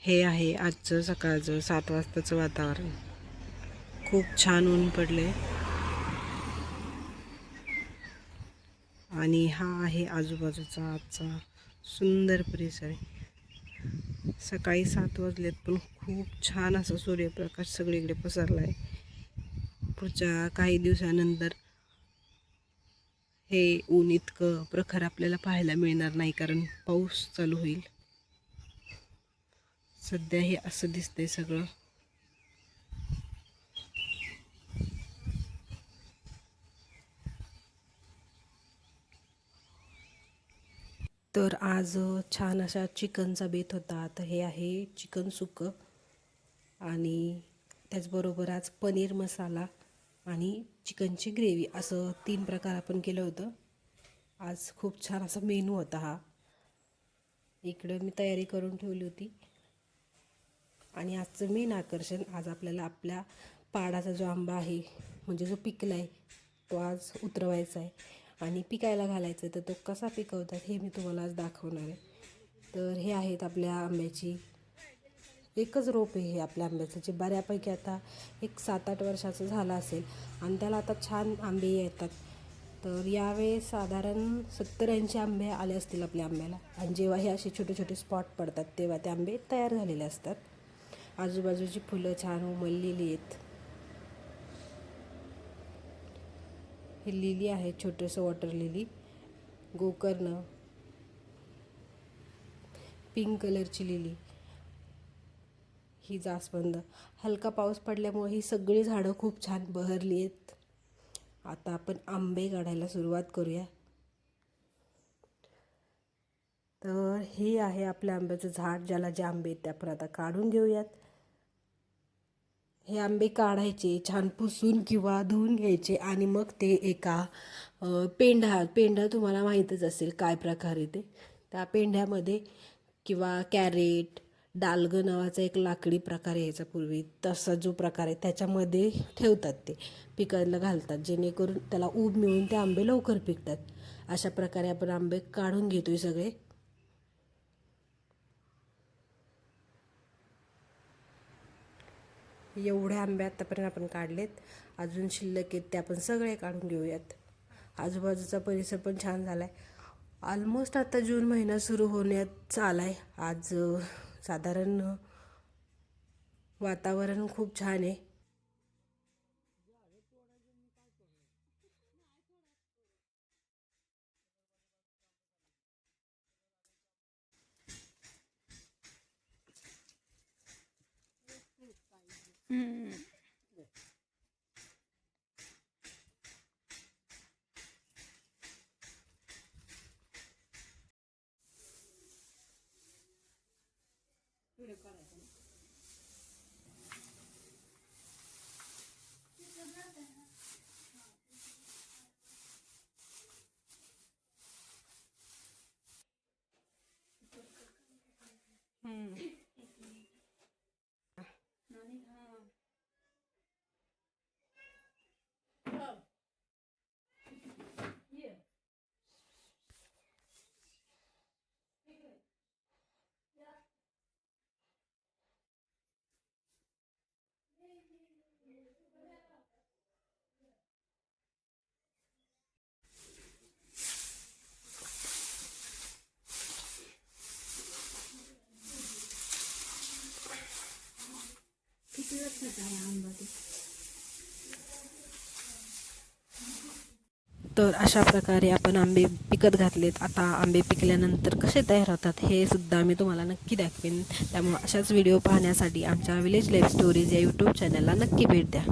हे आहे आजचं सकाळचं 7 वाजताचं वातावरण. खूप छान ऊन पडले आणि हा आहे आजूबाजूचा आजचा सुंदर परिसर. सकाळी 7 वाजलेत पण खूप छान असा सूर्यप्रकाश सगळीकडे पसरला आहे. पुढच्या काही दिवसानंतर हे ऊन इतकं प्रखर आपल्याला पाहायला मिळणार नाही, कारण पाऊस चालू होईल. सध्या हे असं दिसतंय सगळं. तर आज छान असा चिकनचा बेत होता. तर हे आहे चिकन सुक्कं आणि त्याचबरोबर आज पनीर मसाला आणि चिकनची ग्रेव्ही असं 3 प्रकार आपण केलं होतं. आज खूप छान असा मेनू होता हा. इकडं मी तयारी करून ठेवली होती आणि आजचं मेन आकर्षण आज आपल्याला आपल्या पाडाचा जो आंबा आहे, म्हणजे जो पिकला आहे, तो आज उतरवायचा आहे आणि पिकायला घालायचं आहे. तर तो कसा पिकवतात हे मी तुम्हाला आज दाखवणार आहे. तर हे आहेत आपल्या आंब्याची एकच रोप आहे हे आपल्या आंब्याचं, जे बऱ्यापैकी आता एक 7-8 वर्षाचं झालं असेल आणि त्याला आता छान आंबे येतात. तर यावेळेस साधारण 70-80 आंबे आले असतील आपल्या आंब्याला. आणि जेव्हा हे असे छोटे छोटे स्पॉट पडतात तेव्हा ते आंबे तयार झालेले असतात. आजूबाजूची फुलं छान उमललेली आहेत. ही लिली आहे, छोटंसं वॉटर लिली, गोकर्ण, पिंक कलरची लिली, ही जास्वंद. हलका पाऊस पडल्यामुळे ही सगळी झाडं खूप छान बहरली आहेत. आता आपण आंबे काढायला सुरुवात करूया. तर हे आहे आपल्या आंब्याचं झाड, ज्याला जे आंबे आहेत ते आपण आता काढून घेऊयात. हे आंबे काढायचे, छान पुसून किंवा धुवून घ्यायचे आणि मग ते एका पेंढा तुम्हाला माहीतच असेल काय प्रकारे ते, त्या पेंढ्यामध्ये किंवा कॅरेट, डालगं नावाचा एक लाकडी प्रकार यायचा पूर्वी, तसा जो प्रकार आहे त्याच्यामध्ये ठेवतात, ते पिकायला घालतात, जेणेकरून त्याला ऊब मिळून ते आंबे लवकर पिकतात. अशा प्रकारे आपण आंबे काढून घेतोय सगळे. एवढे आंबे आत्तापर्यंत आपण काढलेत, अजून शिल्लक आहेत ते आपण सगळे काढून घेऊयात. आजूबाजूचा परिसर पण छान झाला आहे. ऑलमोस्ट आता जून महिना सुरू होण्यात आला आहे. आज साधारण वातावरण खूप छान आहे. तर अशा प्रकारे आपण आंबे पिकत घातलेत. आता आंबे पिकल्यानंतर कसे तयार होतात हे सुद्धा मी तुम्हाला नक्की दाखवेन. त्यामुळे अशाच व्हिडिओ पाहण्यासाठी आमच्या विलेज लाईफ स्टोरीज या यूट्यूब चॅनलला नक्की भेट द्या.